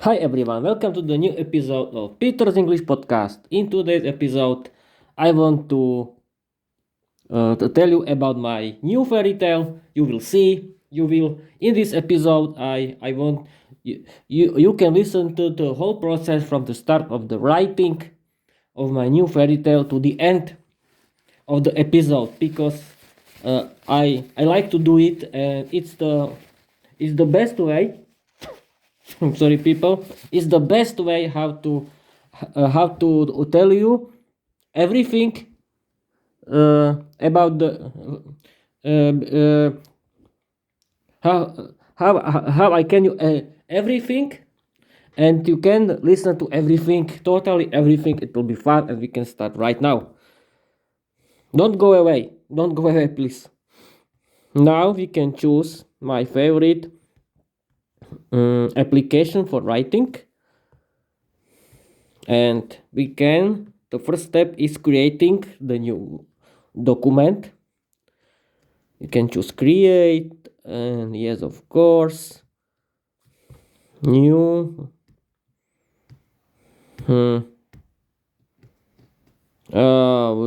Hi everyone, welcome to the new episode of Peter's English Podcast. In today's episode, I want to tell you about my new fairy tale. You will see, you will in this episode. I want you can listen to the whole process from the start of the writing of my new fairy tale to the end of the episode because I like to do it and it's the best way. I'm sorry, people. It's the best way how to tell you everything about the how I can you everything, and you can listen to everything, totally everything. It will be fun, and we can start right now. Don't go away. Don't go away, please. Now we can choose my favorite application for writing, and we can the first step is creating the new document. You can choose create, and yes, of course, new. We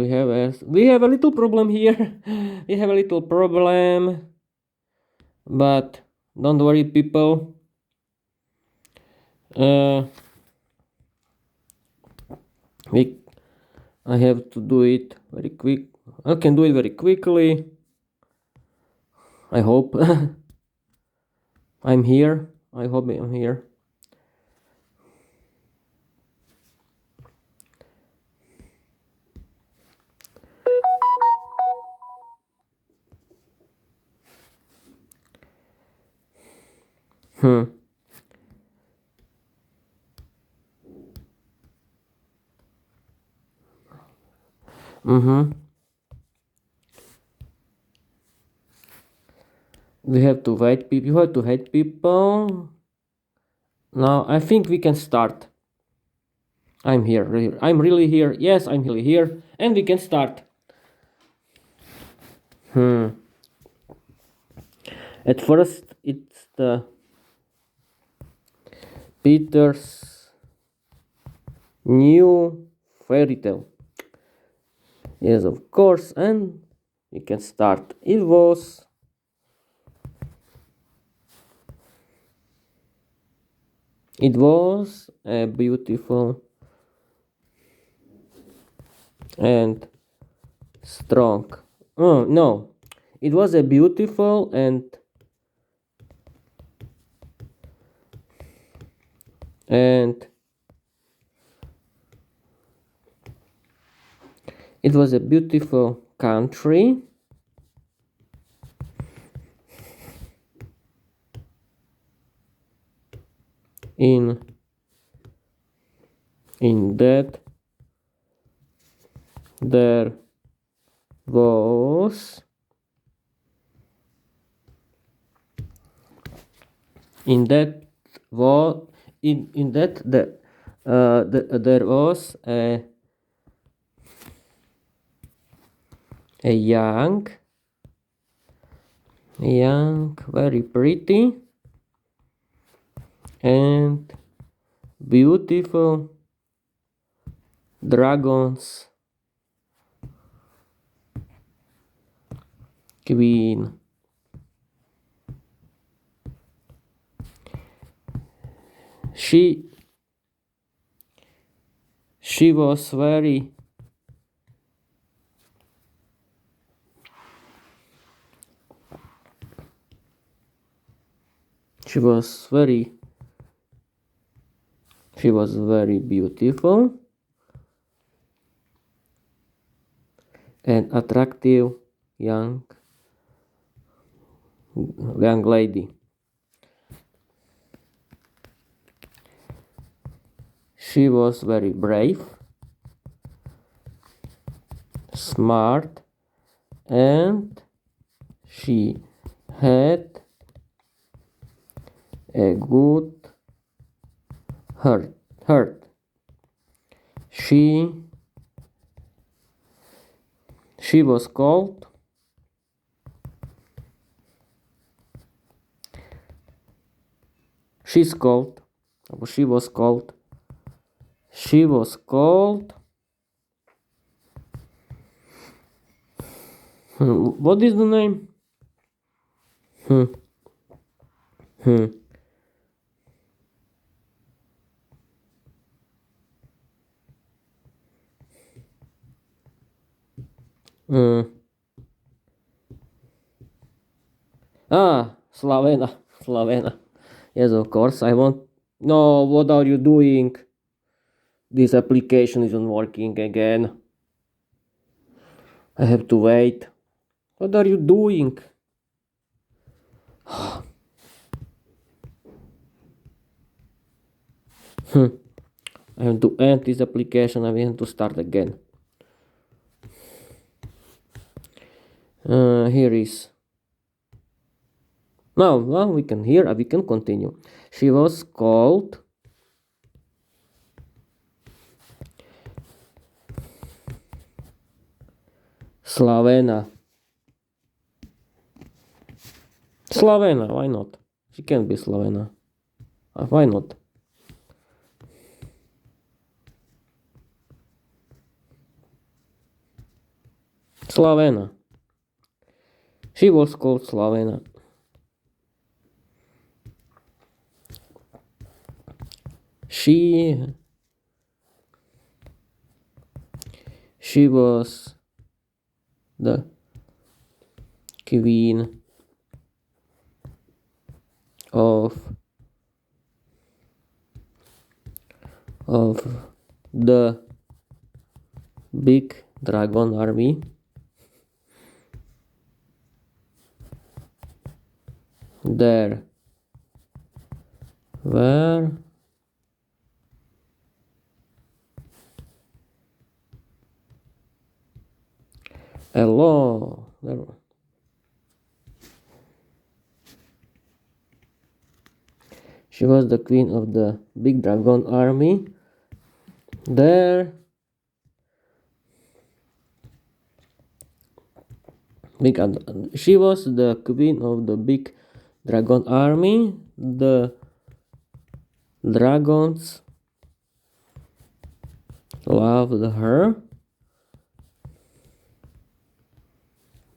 have a little problem here. We have a little problem, but don't worry, people. uh we I have to do it very quick. I can do it very quickly, I hope. I'm here. I hope I'm here. Hmm. Mm-hmm. We have to wait people. You have to wait people. Now I think we can start. I'm here. I'm really here. Yes, I'm really here, and we can start. At first, it's the Peter's new fairy tale. Yes, of course, and we can start. It was a beautiful and strong. Oh no, it was a beautiful and it was a beautiful country in that there was in that was in that there was a young, very pretty and beautiful dragons queen. She she was very she was very she was very beautiful and attractive young lady. She was very brave, smart, and she had a good heart. She she was called she's called She was called. She was called. What is the name? Hmm. Hmm. Uh, Slavena. Slavena. Yes, of course. I want. No, what are you doing? This application isn't working again. I have to wait. What are you doing? I have to end this application. I have to start again. Here is. Now, well, we can hear. We can continue. She was called. Slavena. Slavena, why not? She can be Slavena. Why not? Slavena. She was called Slavena. She was the queen of the big dragon army. There were a lot. She was the queen of the big dragon army. There she was the queen of the big dragon army. The dragons loved her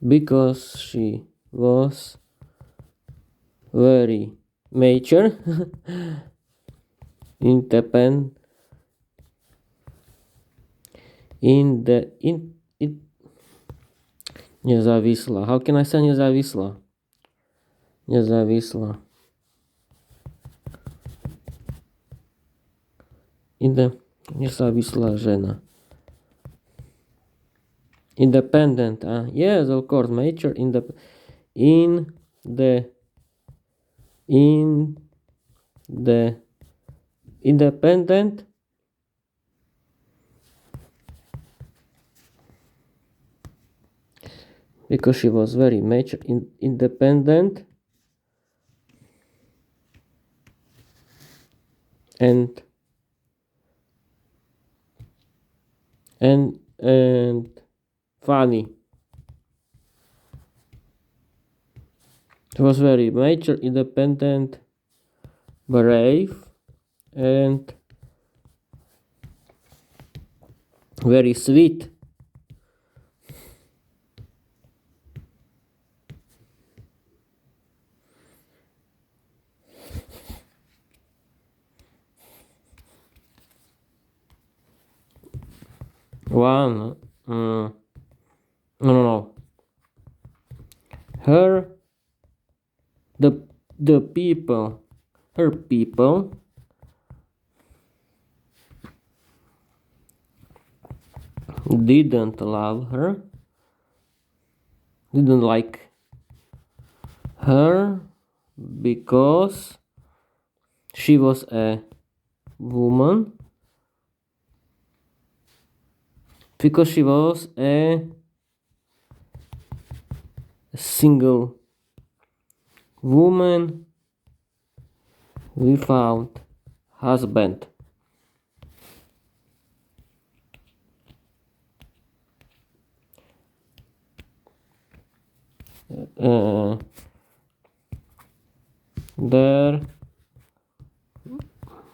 because she was very mature, independent, nezávislá. How can I say nezávislá? Nezávislá. Nezávislá žena. Independent. Yes, of course. Mature. Independent. Because she was very mature, independent, and funny. She was very mature, independent, brave, and very sweet. One, no. Her people didn't love her, didn't like her because she was a woman, because she was a single woman without husband.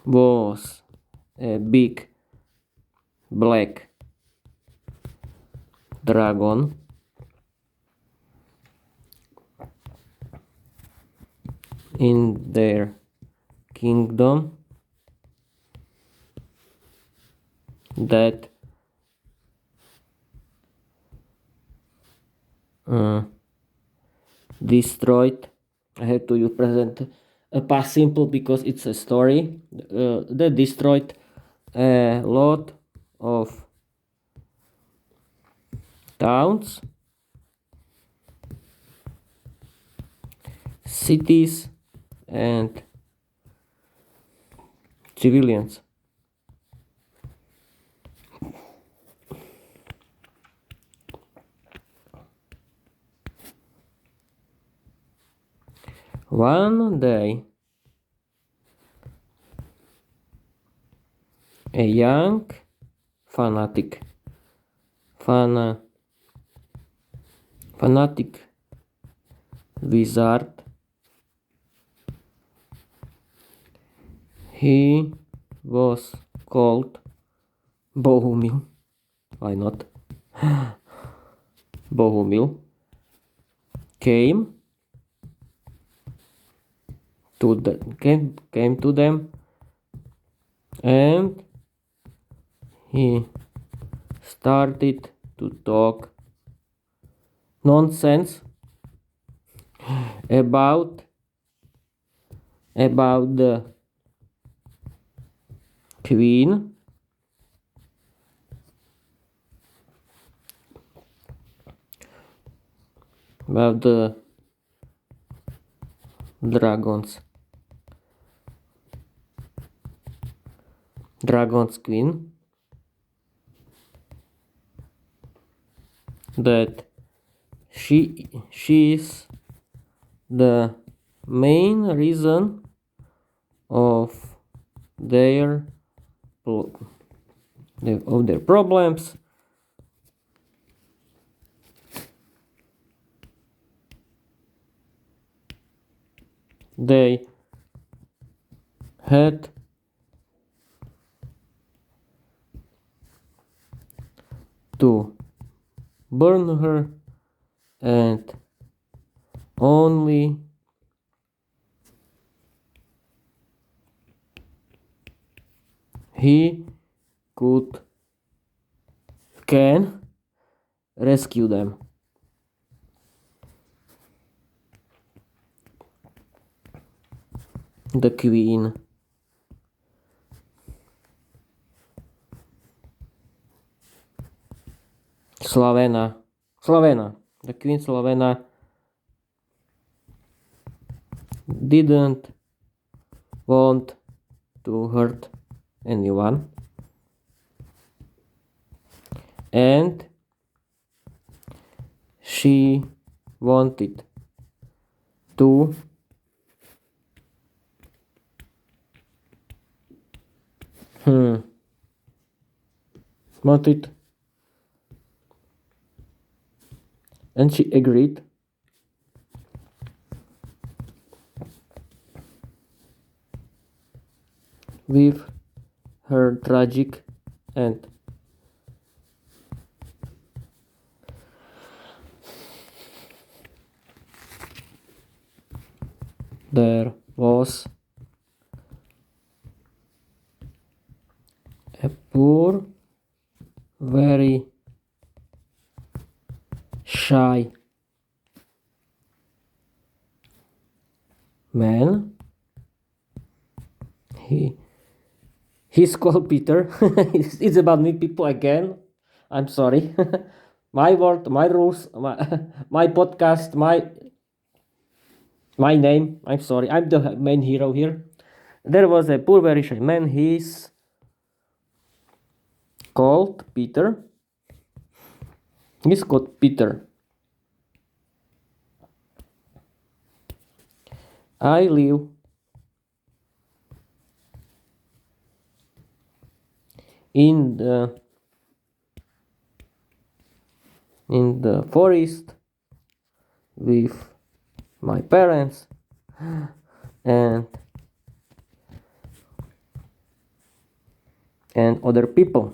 was a big black dragon in their kingdom that destroyed. I have to use present past simple because it's a story. That destroyed a lot of towns, cities, and civilians. One day, a young fanatic wizard, he was called Bohumil. Why not? Bohumil came to them, and he started to talk nonsense about the queen, about the dragon's queen, that she is the main reason of their problems. They had to burn her, and only he can rescue them. The queen. Slavena. The queen Slavena didn't want to hurt anyone, and she wanted to and she agreed. With her tragic end. There was a poor, very shy man. He's called Peter. It's about me, people, again. I'm sorry. My word, my rules, my podcast, my name. I'm sorry. I'm the main hero here. There was a poor, very shy man. He's called Peter. He's called Peter. I live in the forest with my parents, and and other people.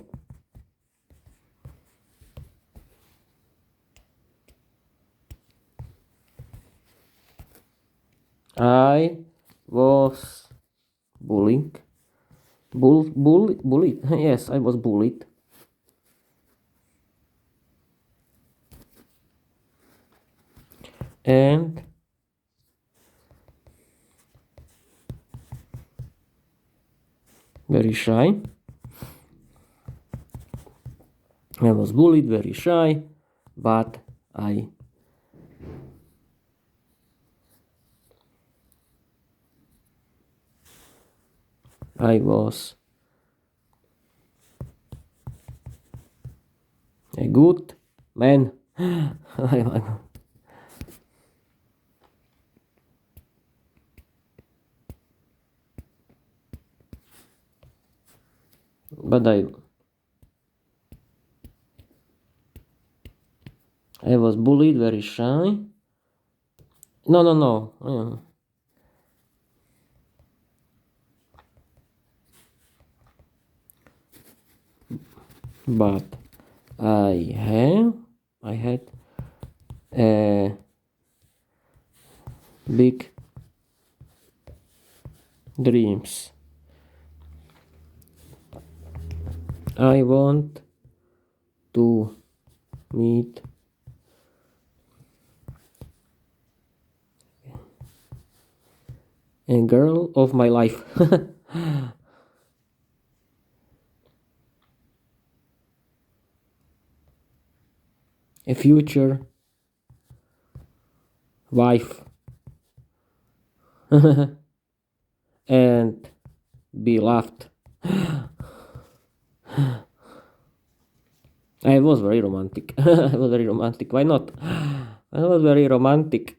I was bullied. Bullied. Yes, I was bullied. And very shy. I was bullied, very shy, but I was a good man. But I was bullied, very shy. No. But I had a big dreams. I want to meet a girl of my life. A future wife. And be loved. I was very romantic. I was very romantic. Why not? I was very romantic.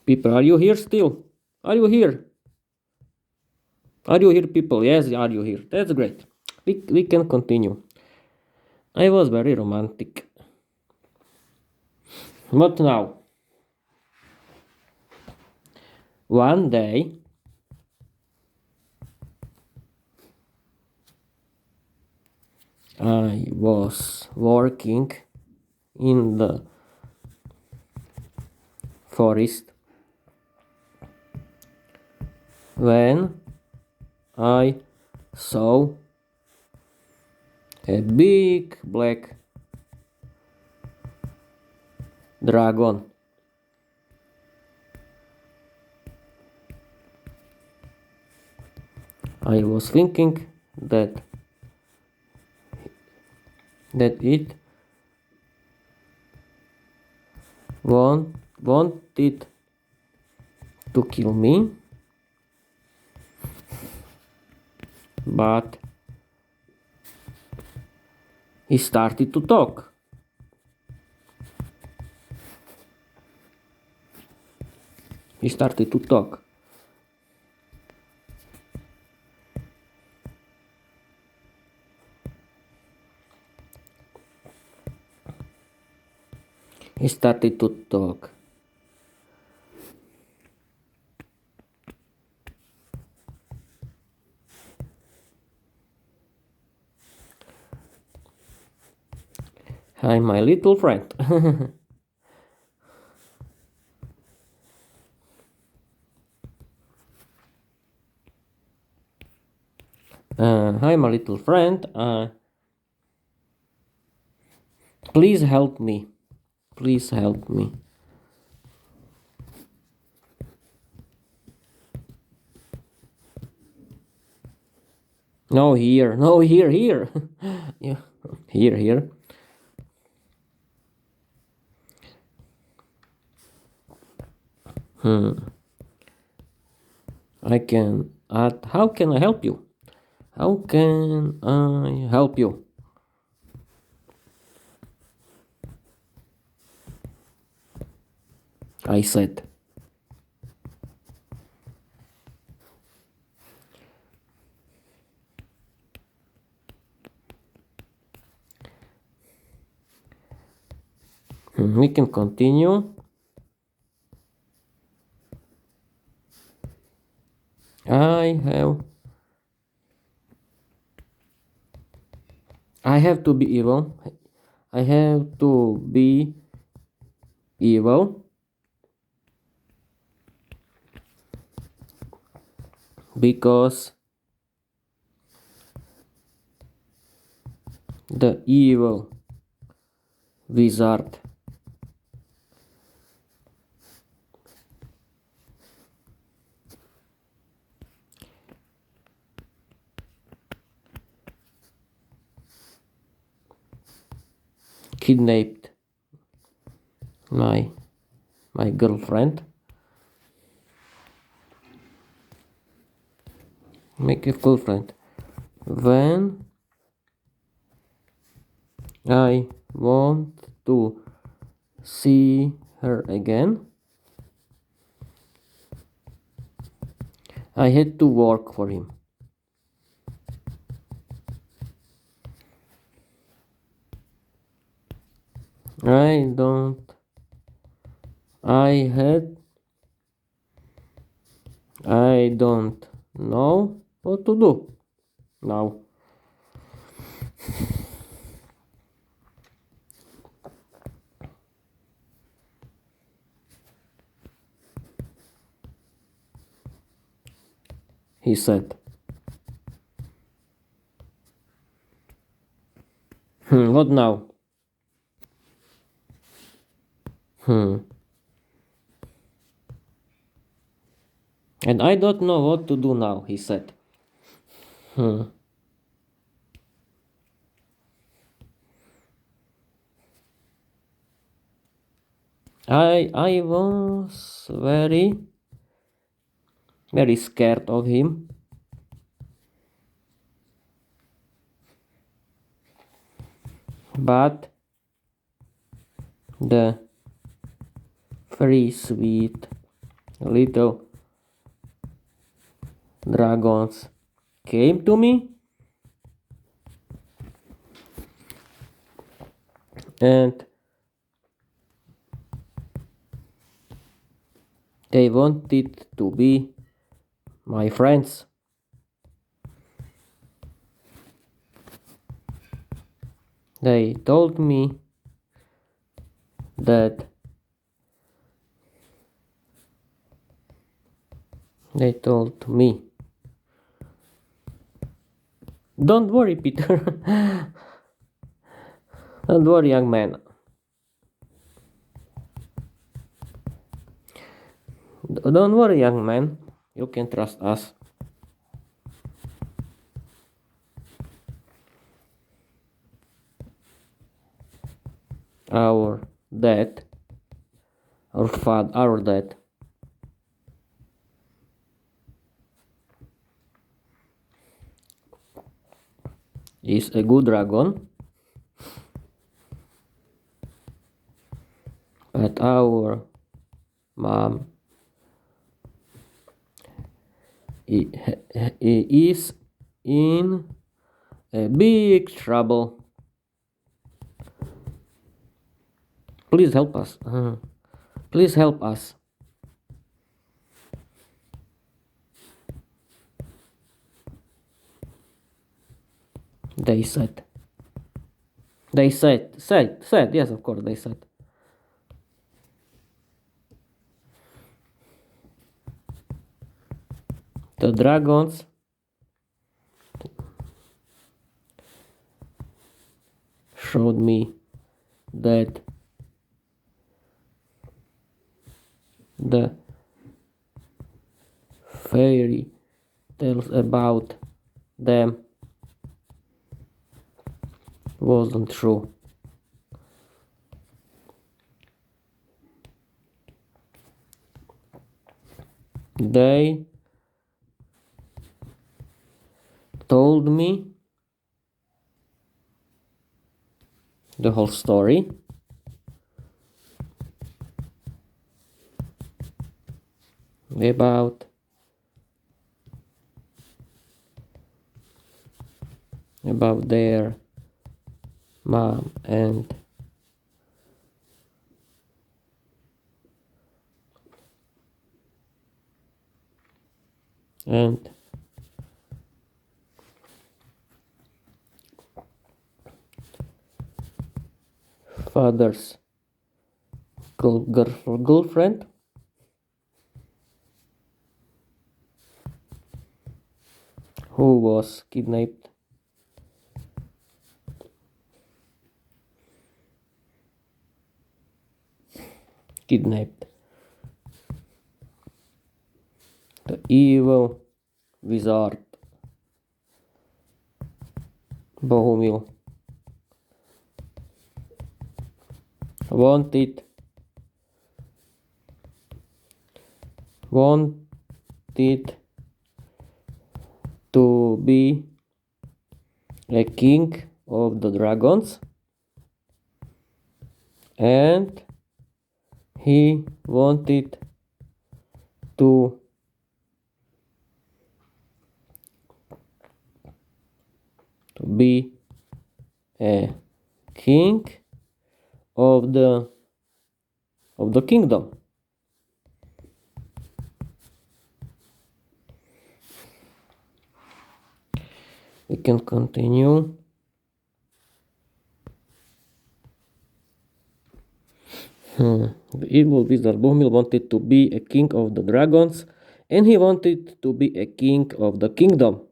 People, are you here still? Are you here? Are you here, people? Yes, are you here? That's great. We can continue. I was very romantic. But now, one day, I was working in the forest when I saw a big black dragon. I was thinking that it wanted to kill me, but he started to talk. He started to talk. He started to talk. Hi, my little friend. Hi, my little friend. Please help me. Please help me. No, here. No, here. Yeah. Here. I can add. How can I help you? How can I help you? I said. We can continue. I have to be evil. I have to be evil because the evil wizard kidnapped my girlfriend. Make a girlfriend when I want to see her again. I had to work for him. I don't. I had. I don't know what to do now. He said. What now? And I don't know what to do now, he said. I was very scared of him. But the very sweet little dragons came to me and they wanted to be my friends. They told me that don't worry, Peter. Don't worry, young man. Don't worry, young man. You can trust us. Our dad is a good dragon, but our mom is in a big trouble. Please help us. Please help us. They said. Said. Yes, of course, they said. The dragons showed me that the fairy tales about them wasn't true. They told me the whole story about their mom and and father's girlfriend who was kidnapped the evil wizard Bohumil wanted to be a king of the dragons, and he wanted to be a king of the kingdom. We can continue. The evil wizard Bohumil wanted to be a king of the dragons, and he wanted to be a king of the kingdom.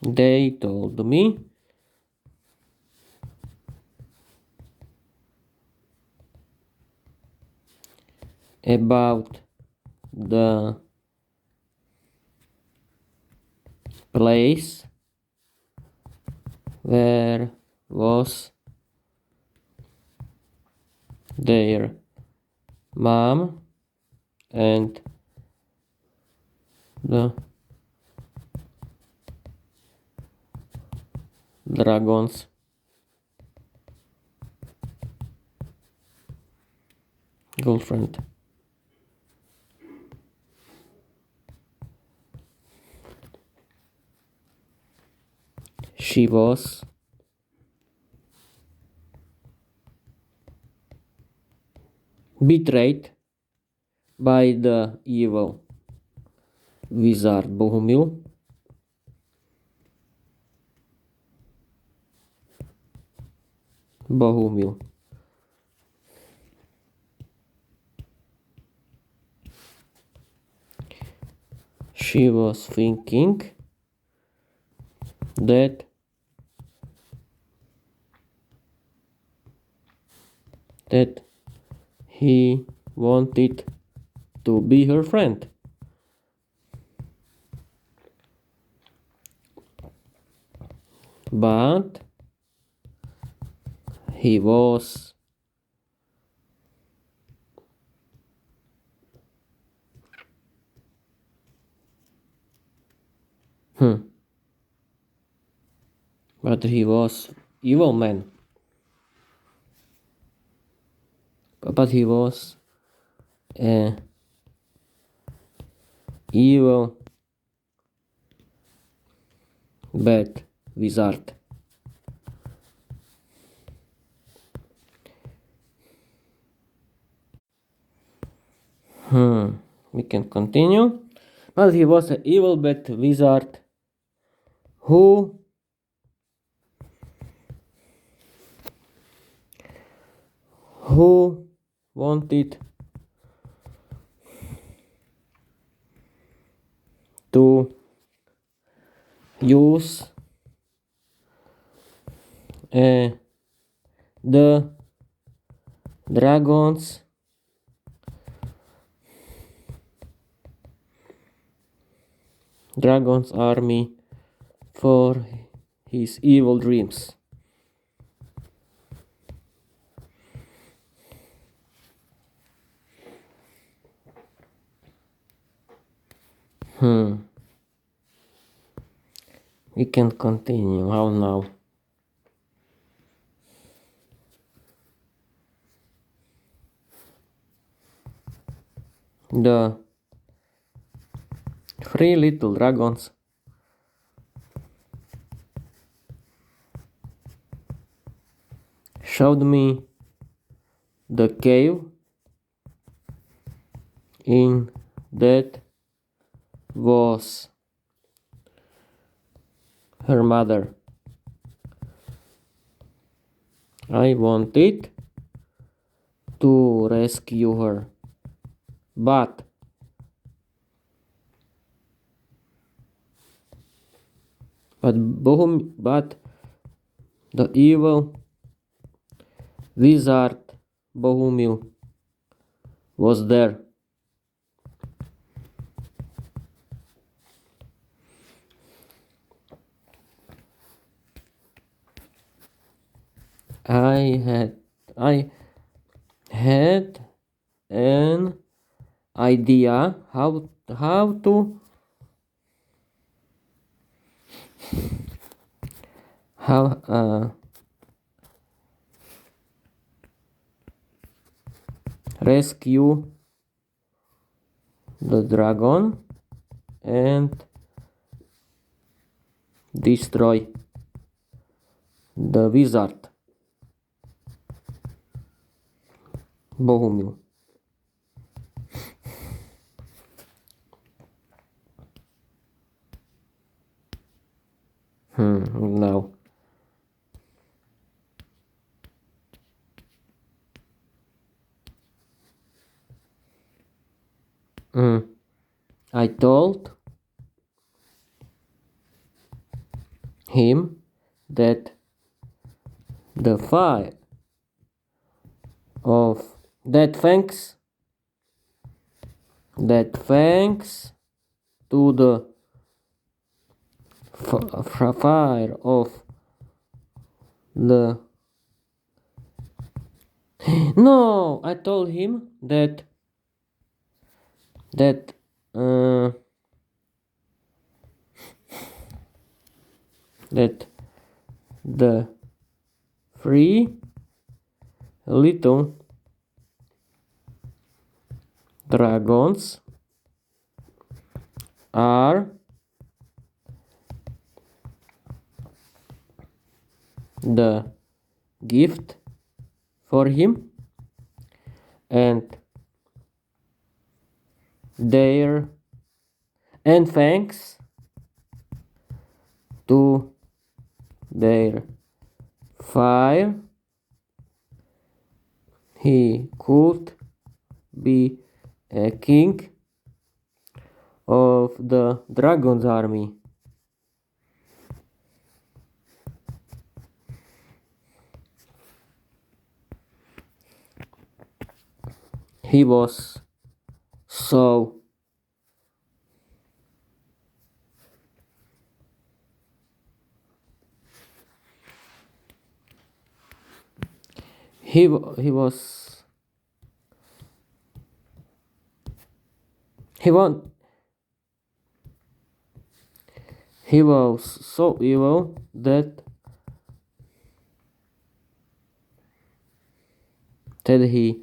They told me about the place where was their mom and the dragon's girlfriend. She was betrayed by the evil wizard Bohumil. She was thinking that he wanted to be her friend. But he was evil man. But he was a evil bad wizard. We can continue. But he was an evil bad wizard who wanted to use the dragon's army for his evil dreams. We can continue. How now? The three little dragons showed me the cave in that was her mother. I wanted to rescue her, but but the evil wizard Bohumil was there. I had an idea how to how rescue the dragon and destroy the wizard Bohumil. Now I told him that the fire of that thanks to the fire of the no, I told him that that the three little dragons are the gift for him, and their and thanks to their fire he could be a king of the dragon's army. He was so he was he want he was so evil that he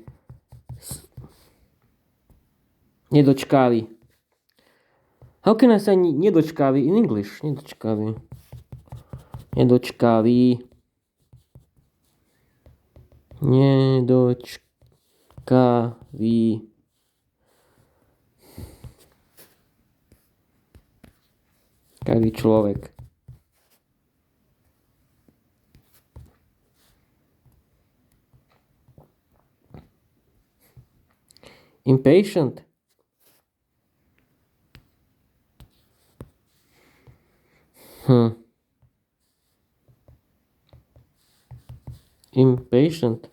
nedočkavý. How can I say nedočkavý in English? Nedočkavý. Nedočkavý. Nedočkavý. Kavý človek. Impatient. Impatient.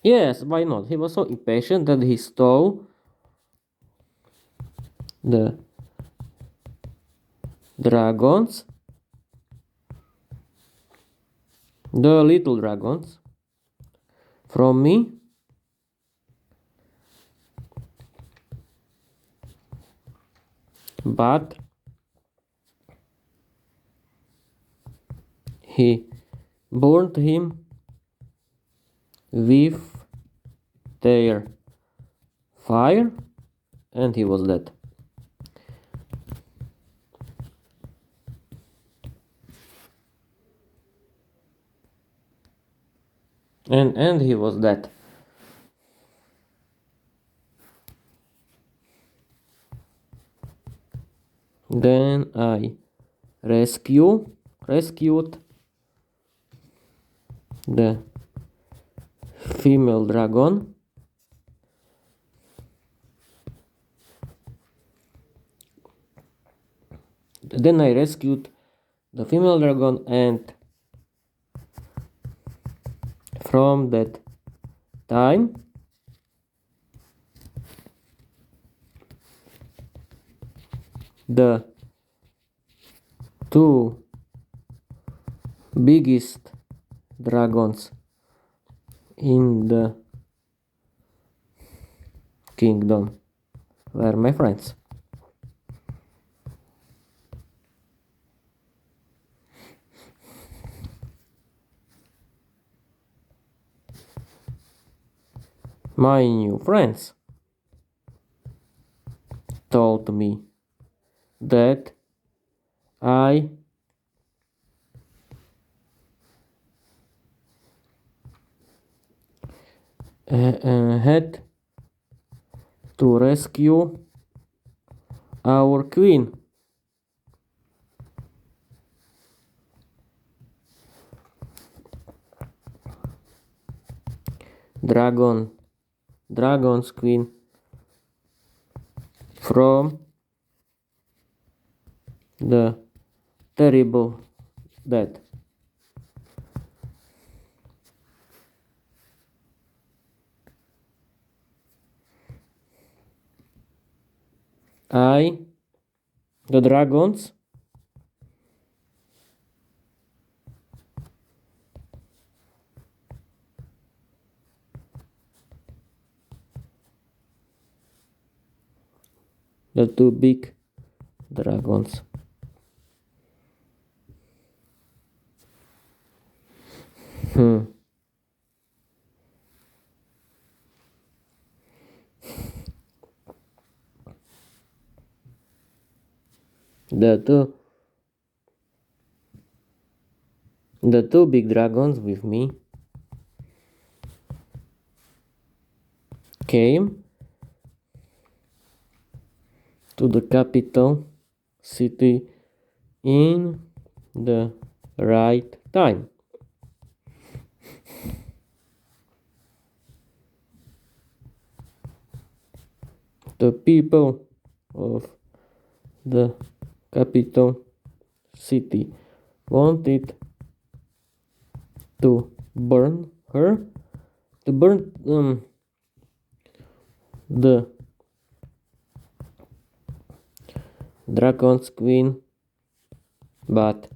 Yes, why not? He was so impatient that he stole the dragons, the little dragons, from me. But he burned him with their fire, and he was dead. And he was dead. Then I rescued the female dragon. Then I rescued the female dragon, and from that time the two biggest dragons in the kingdom were my friends. My new friends told me that I had to rescue our queen. Dragon's queen from the terrible death. The dragons, the two big dragons. The two big dragons with me came to the capital city in the right time. The people of the capital city wanted to burn the dragon's queen, but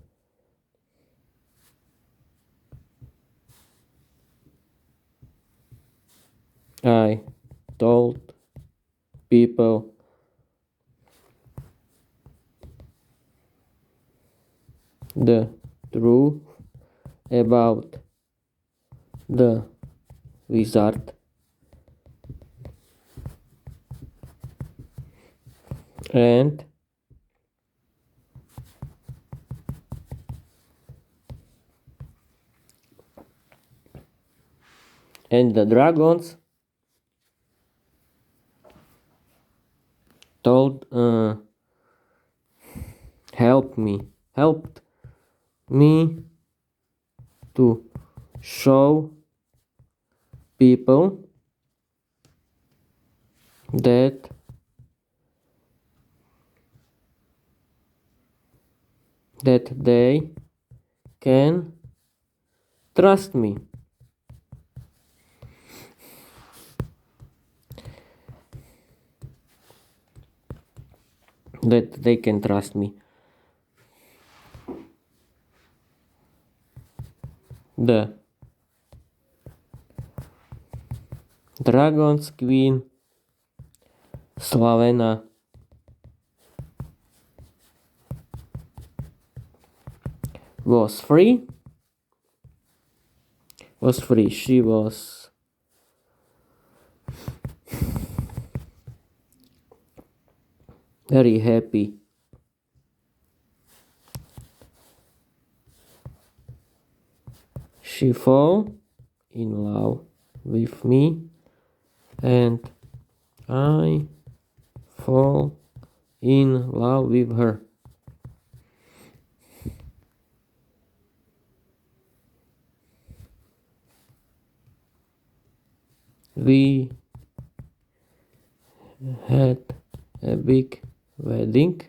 I told people the truth about the wizard, and the dragons helped me to show people that they can trust me. That they can trust me. The dragon's queen, Slavena, was free. She was very happy. She fell in love with me, and I fall in love with her. We had a big wedding.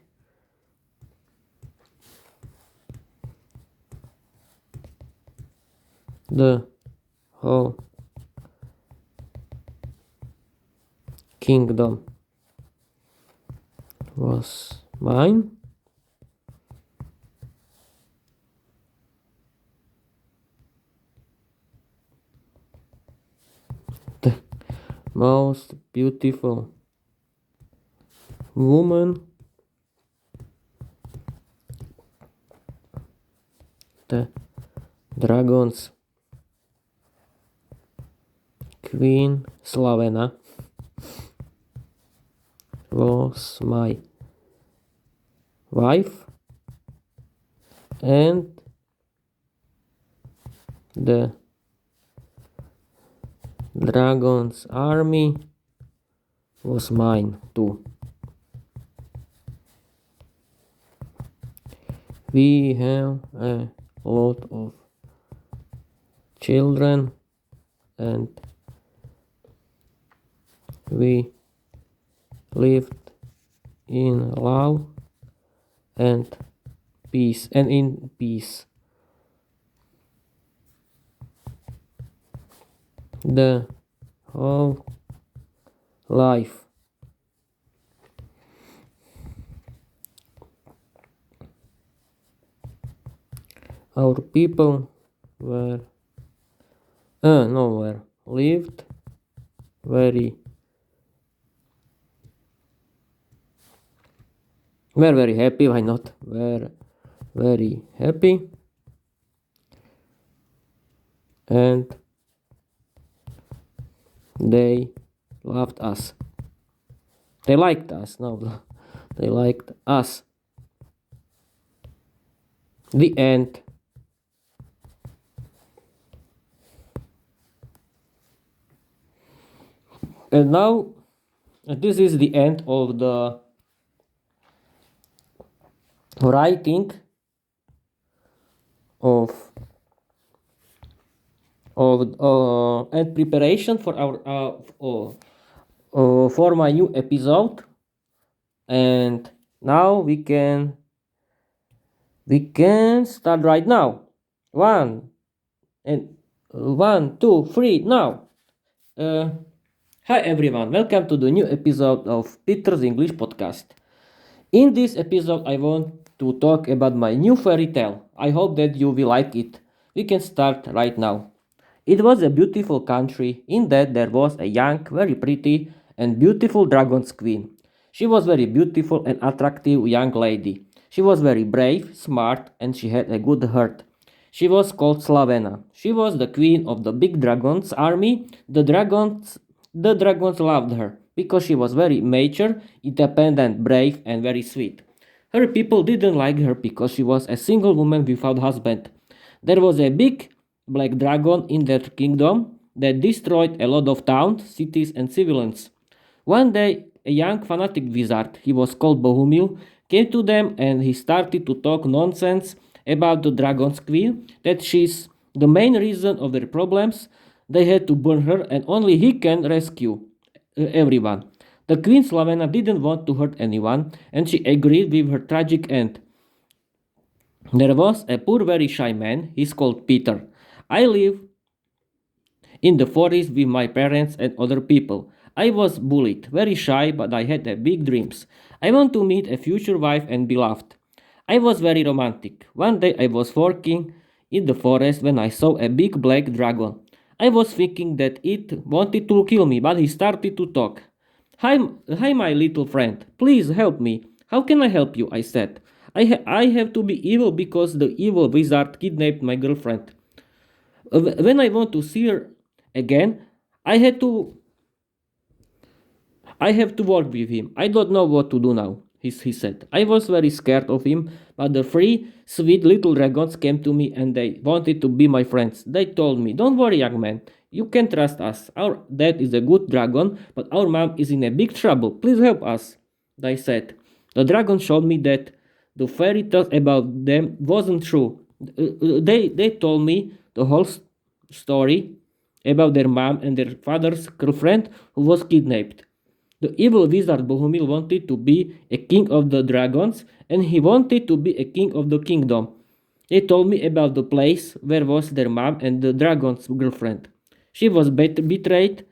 The whole kingdom was mine. The most beautiful woman, the dragon's queen Slavena, was my wife, and the dragon's army was mine too. We have a lot of children, and we lived in love and peace and in peace. The whole life. Our people were lived very were very happy. Why not? Were very happy, and they loved us. They liked us. No, they liked us. The end. And now this is the end of the writing of and preparation for our for my new episode. And now we can start right now. One and 1, 2, 3 now. Hi everyone, welcome to the new episode of Peter's English podcast. In this episode, I want to talk about my new fairy tale. I hope that you will like it. We can start right now. It was a beautiful country, in that there was a young, very pretty, and beautiful dragon's queen. She was very beautiful and attractive young lady. She was very brave, smart, and she had a good heart. She was called Slavena. She was the queen of the big dragon's army. The dragons loved her because she was very mature, independent, brave, and very sweet. Her people didn't like her because she was a single woman without husband. There was a big black dragon in their kingdom that destroyed a lot of towns, cities, and civilians. One day, a young fanatic wizard, he was called Bohumil, came to them and he started to talk nonsense about the dragon's queen, that she's the main reason of their problems. They had to burn her and only he can rescue everyone. The queen Slavena didn't want to hurt anyone and she agreed with her tragic end. There was a poor, very shy man, he's called Peter. I live in the forest with my parents and other people. I was bullied, very shy, but I had big dreams. I want to meet a future wife and be loved. I was very romantic. One day I was walking in the forest when I saw a big black dragon. I was thinking that it wanted to kill me, but he started to talk. Hi, my little friend. Please help me. How can I help you? I said. I have to be evil because the evil wizard kidnapped my girlfriend. When I want to see her again, I had to I have to work with him. I don't know what to do now. he said. I was very scared of him, but the three sweet little dragons came to me and they wanted to be my friends. They told me, "Don't worry, young man. You can trust us. Our dad is a good dragon, but our mom is in a big trouble. Please help us," they said. The dragon showed me that the fairy tales about them wasn't true. They told me the whole story about their mom and their father's girlfriend who was kidnapped. The evil wizard Bohumil wanted to be a king of the dragons, and he wanted to be a king of the kingdom. They told me about the place where was their mom and the dragon's girlfriend. She was betrayed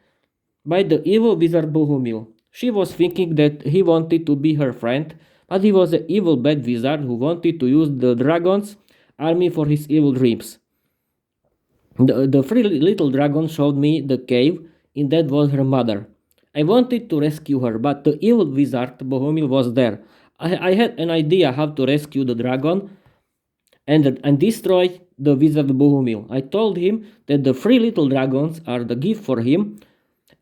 by the evil wizard Bohumil. She was thinking that he wanted to be her friend, but he was an evil bad wizard who wanted to use the dragon's army for his evil dreams. The three little dragons showed me the cave, and that was her mother. I wanted to rescue her, but the evil wizard Bohumil was there. I had an idea how to rescue the dragon and destroy the wizard Bohumil. I told him that the three little dragons are the gift for him,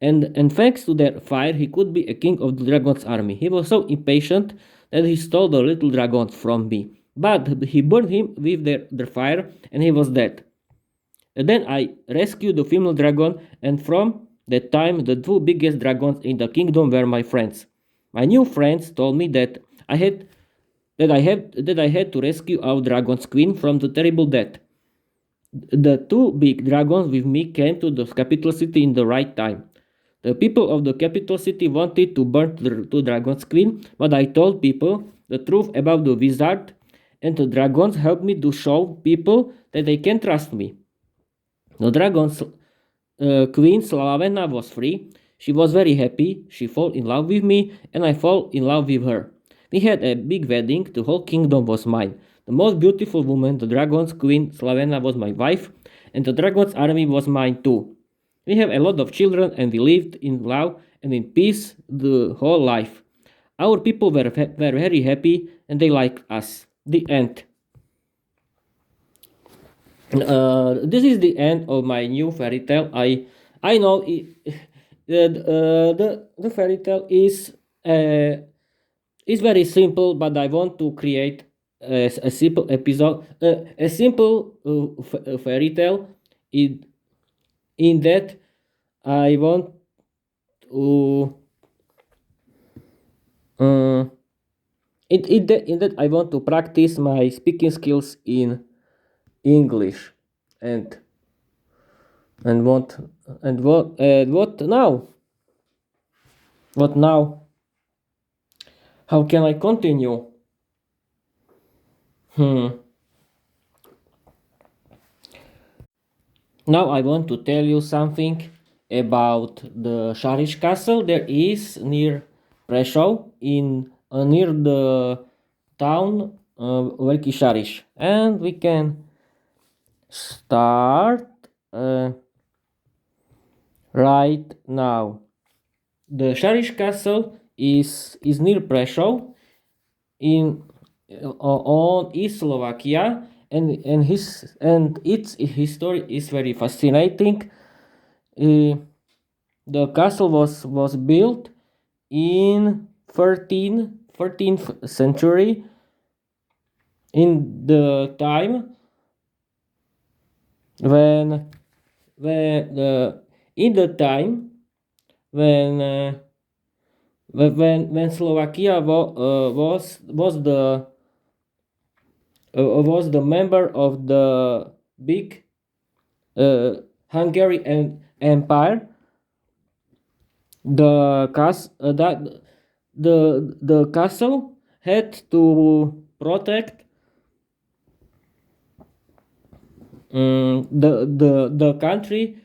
and thanks to their fire, he could be a king of the dragon's army. He was so impatient that he stole the little dragons from me. But he burned him with their fire, and he was dead. And then I rescued the female dragon, and from that time, the two biggest dragons in the kingdom were my friends. My new friends told me that I had to rescue our dragon's queen from the terrible death. The two big dragons with me came to the capital city in the right time. The people of the capital city wanted to burn the two dragons' queen, but I told people the truth about the wizard, and the dragons helped me to show people that they can trust me. The dragon's queen Slavena was free. She was very happy. She fell in love with me, and I fell in love with her. We had a big wedding. The whole kingdom was mine. The most beautiful woman, the dragon's queen Slavena, was my wife, and the dragon's army was mine too. We have a lot of children, and we lived in love and in peace the whole life. Our people were very happy, and they liked us. The end. This is the end of my new fairy tale. I know the fairy tale is very simple, but I want to create a simple episode, a simple fairy tale. In that, I want to in that I want to practice my speaking skills in English, and what now? What now? How can I continue? Now I want to tell you something about the Sharish Castle. There is near Prešov in near the town Veliki Sharish, and we can start right now. The Sharish Castle is near Prešov in on East Slovakia, and its history is very fascinating. The castle was built in 13th century, in the time when in the time when Slovakia was the member of the big Hungarian Empire. The castle had to protect the country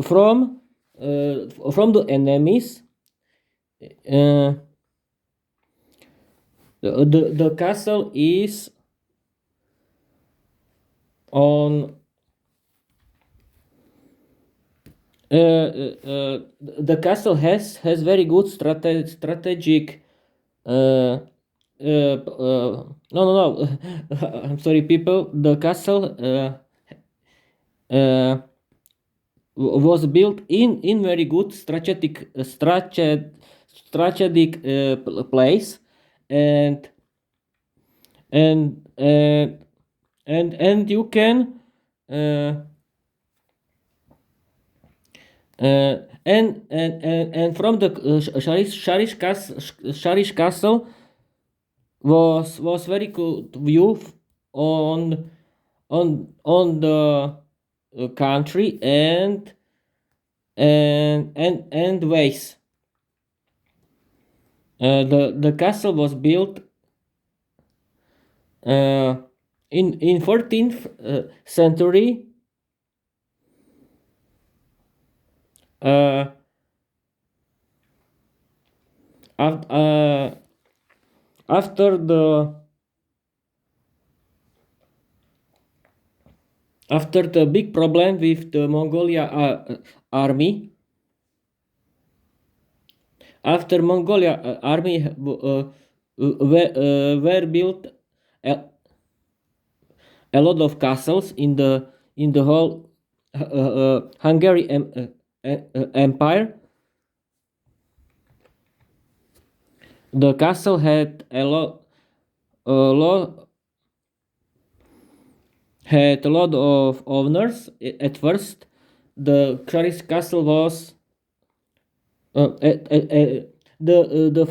from the enemies. The castle is on the castle has very good strategic no I'm sorry, people. The castle was built in very good strategic place, and and and and you can uh, and from the Sharish Castle was very good view on the country and ways. The castle was built uh, in 14th century. Uh, af- uh, after the big problem with the Mongolia army, after Mongolia army were built a, a lot of castles in the whole Hungary empire. The castle had a lot had a lot of owners. At first, the Clarice Castle was the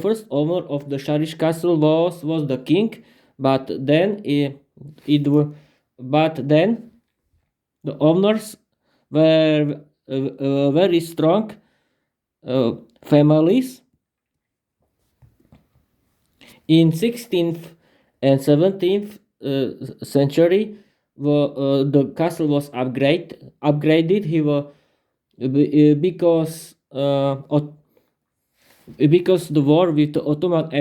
first owner of the Sharish Castle was the king, but then but then the owners were very strong families. In 16th and 17th century, the castle was upgraded. He was because the war with the Ottoman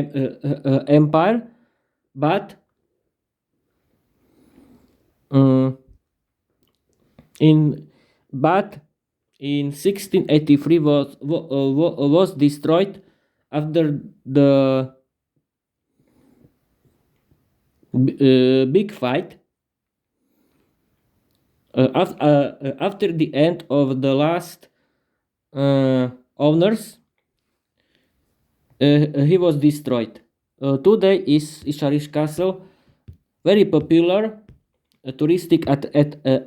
Empire, but um, in but in 1683 was destroyed after the big fight. After the end of the last owners, he was destroyed. Today is Isharish Castle, very popular touristic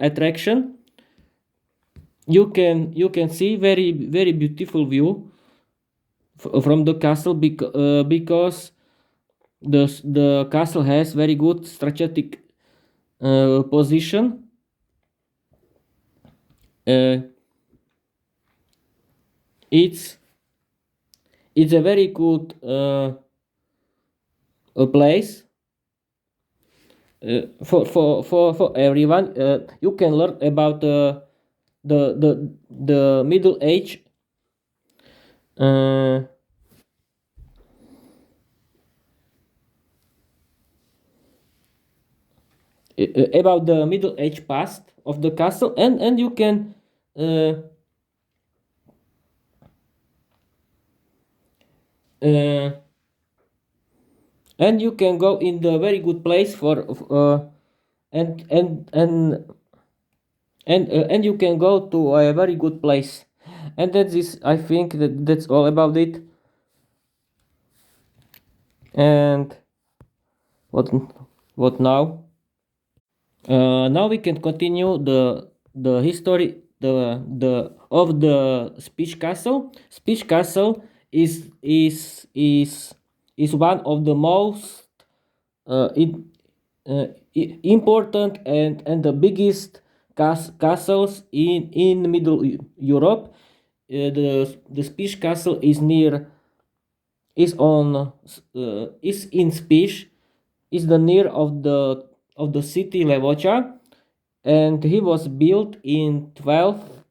attraction. You can see very beautiful view from the castle because the castle has very good strategic position. Uh, it's it's a very good a place for everyone. You can learn about the Middle Age. Uh, about the Middle Age past of the castle, and you can uh, and you can go in the very good place for and and and and you can go to a very good place, and that is, I think, that's all about it. And what what now? Now we can continue the history the of the Speech Castle. Speech Castle is one of the most important and the biggest castles in Middle Europe. The Speech Castle is in Spiš, is the near of the city Levocha, and he was built in 12th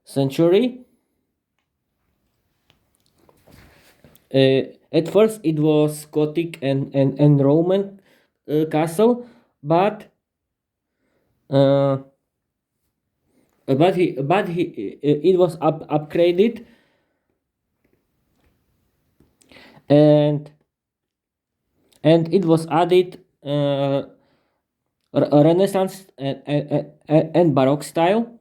century. At first it was Gothic and Roman castle, but uh, it was upgraded, and it was added a Renaissance and Baroque style.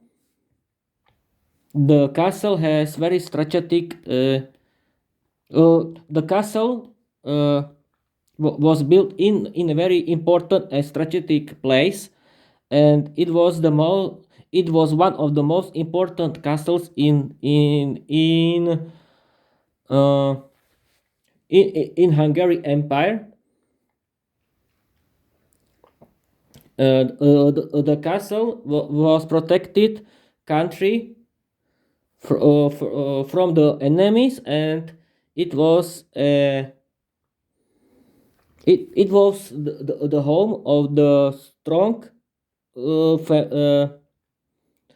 The castle has very strategic The castle was built in a very important and strategic place, and it was one of the most important castles uh, in Hungary Empire. The castle was protected country from the enemies, and it was it was the home of the strong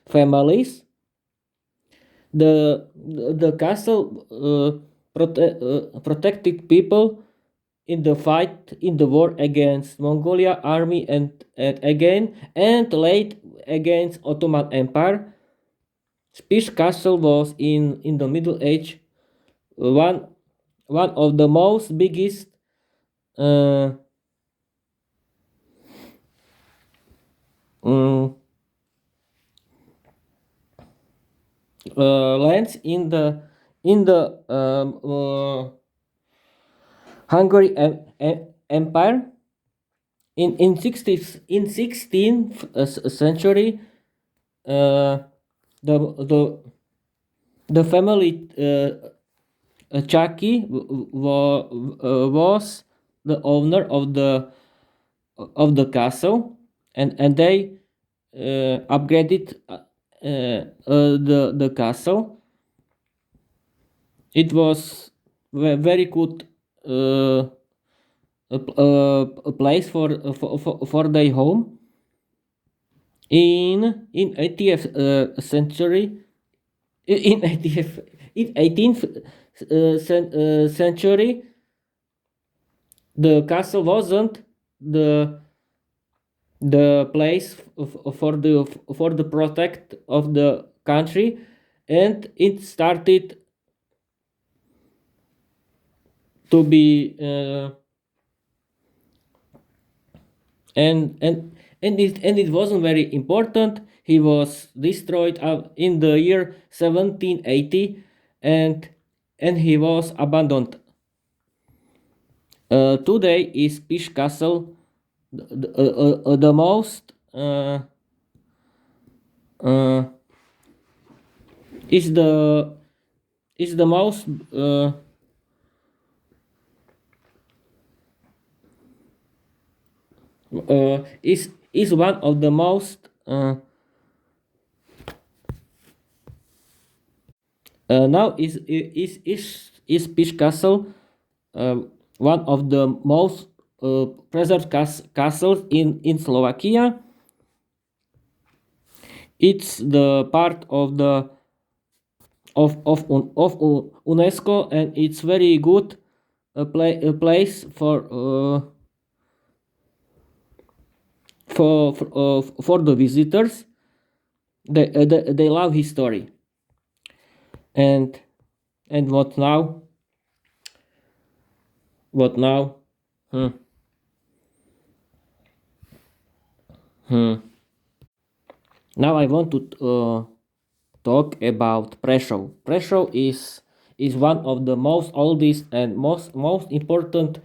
families. The castle protected people in the fight in the war against Mongolia army, and again and late against Ottoman Empire. Spish Castle was in the Middle Age one one of the most biggest uh, um, lands in the Hungary Empire. In 16th century, uh, the the the family Chaki was the owner of the castle, and they upgraded the castle. It was very good a place for their home. In 80th century, in 80th in 18th century, the castle wasn't the place for the protect of the country, and it started to be and it wasn't very important. He was destroyed in the year 1780, and he was abandoned. Today is Pish Castle the most uh, is the most is one of the most now is Pish Castle one of the most preserved castles in Slovakia. It's the part of the of UNESCO, and it's very good a place for the visitors. They love history. And what now? What now? Hmm. Hmm. Now I want to talk about Prešov. Prešov is one of the most oldest and most important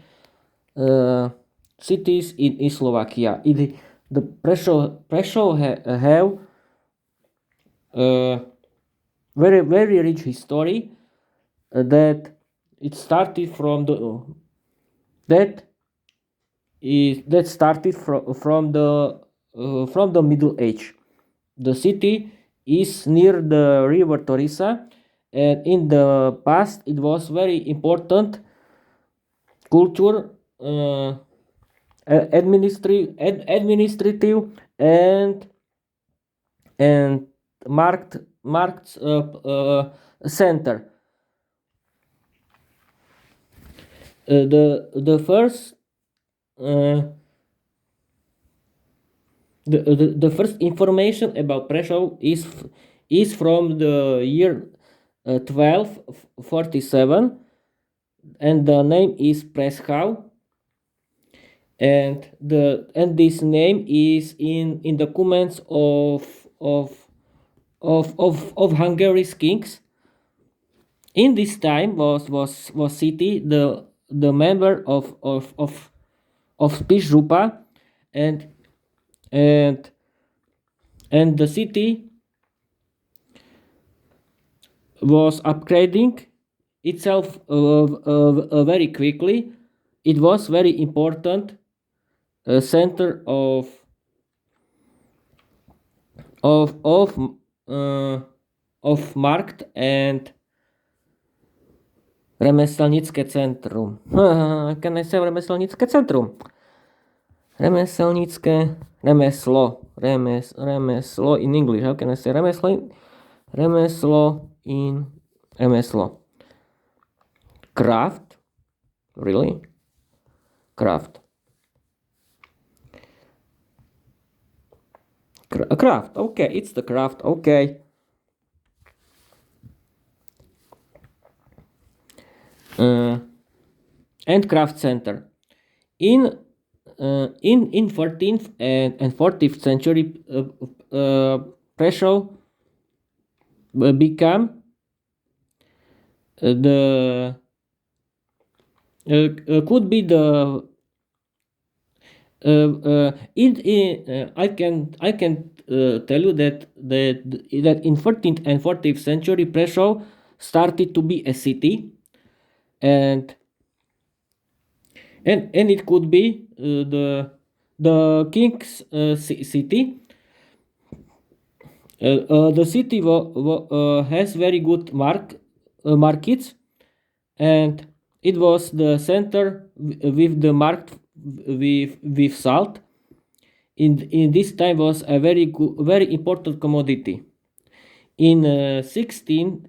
cities in Slovakia. The Prešov have very rich history that it started from the that that started from the Middle Age. The city is near the river Torisa, and in the past it was very important culture, administrative, and marked center. The first the first information about Prešov is from the year 1247, and the name is Prešov, and this name is in documents of Hungary's kings. In this time was city the member of Spišrupa, and and and the city was upgrading itself very quickly. It was very important center of of uh, of market and remeselnické centrum. Can I say remeselnické centrum? Remeselnické remeslo in English. How can I say remeslo? Craft, really? Craft. Craft. Okay, it's the craft. Okay. And craft center. In 14th and 14th century, Prešov became the could be the I can tell you that in 14th and 14th century Prešov started to be a city, and it could be the king's city. The city has very good markets, and it was the center with the market with salt. In this time was a very important commodity. In 15th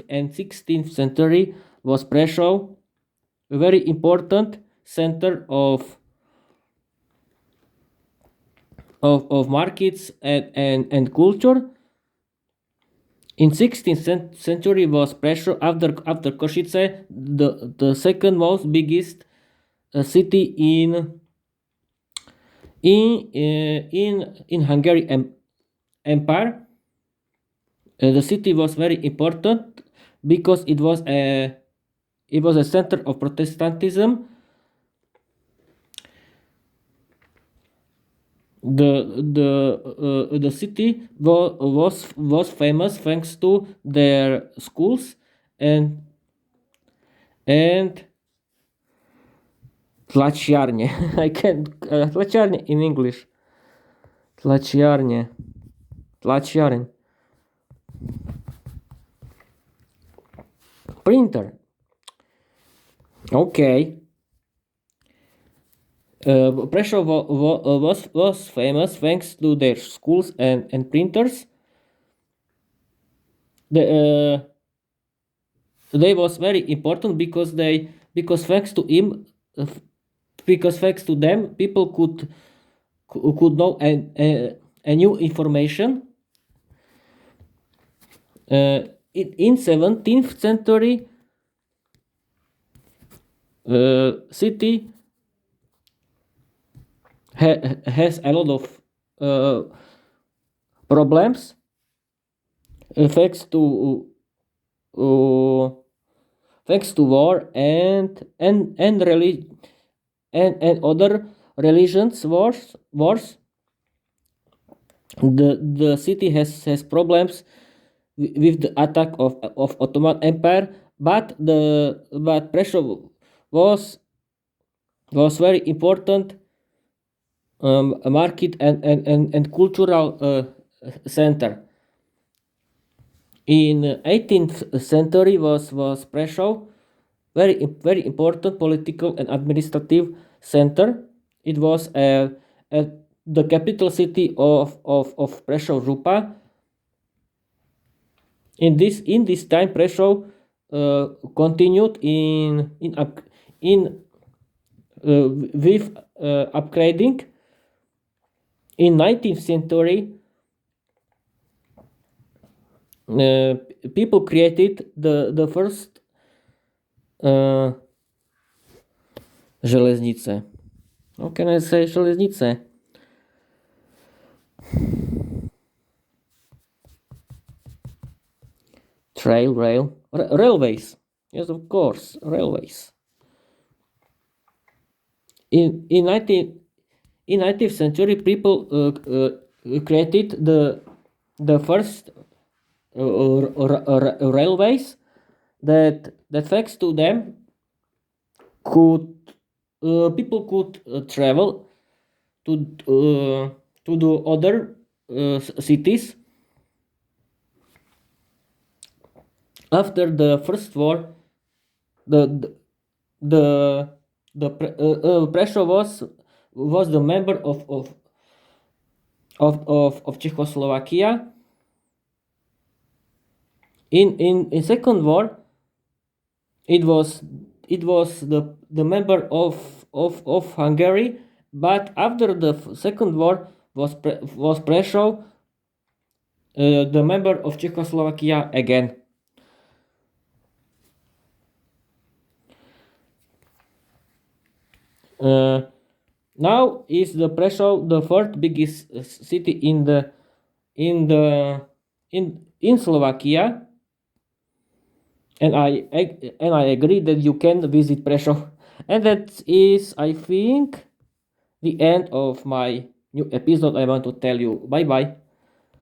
and 16th century was Prešov a very important center of markets and culture. In 16th century was Prešov after Košice the second most biggest city in Hungary Empire. The city was very important because it was a center of Protestantism. The city was famous thanks to their schools and tlačiarne. I can't tlačiarne in English. Tlačiarne. Printer. Okay. Prešov was famous thanks to their schools and printers. They was very important because thanks to him, because thanks to them, people could know a new information. In 17th century, city has a lot of problems thanks to war and other religions wars. The city has problems with the attack of Ottoman Empire, but Prešov was very important market and cultural center. In 18th century was Prešov very important political and administrative center. It was the capital city of Prešov Župa. In this time, Prešov continued with upgrading. In 19th century, people created the first železnice. How can I say železnice? railways. Yes, of course, railways. In 19th century, people created the first railways that thanks to them could people could travel to the other cities after the first war. The the Pressure was the member of Czechoslovakia. In second war, it was the member of Hungary, but after the second war was Prussia the member of Czechoslovakia again. Now is the Prussia the fourth biggest city in Slovakia, and I agree that you can visit Prešov, and that is, I think, the end of my new episode. I want to tell you bye bye.